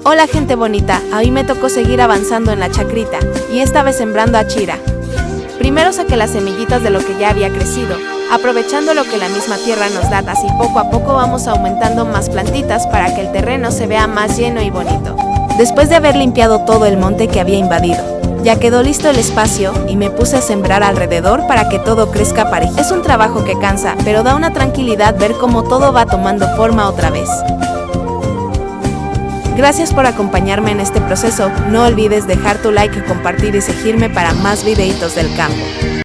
Hola gente bonita, hoy me tocó seguir avanzando en la chacrita, y esta vez sembrando achira. Primero saqué las semillitas de lo que ya había crecido, aprovechando lo que la misma tierra nos da, así poco a poco vamos aumentando más plantitas para que el terreno se vea más lleno y bonito. Después de haber limpiado todo el monte que había invadido, ya quedó listo el espacio y me puse a sembrar alrededor para que todo crezca parejo. Es un trabajo que cansa, pero da una tranquilidad ver cómo todo va tomando forma otra vez. Gracias por acompañarme en este proceso, no olvides dejar tu like, compartir y seguirme para más videitos del campo.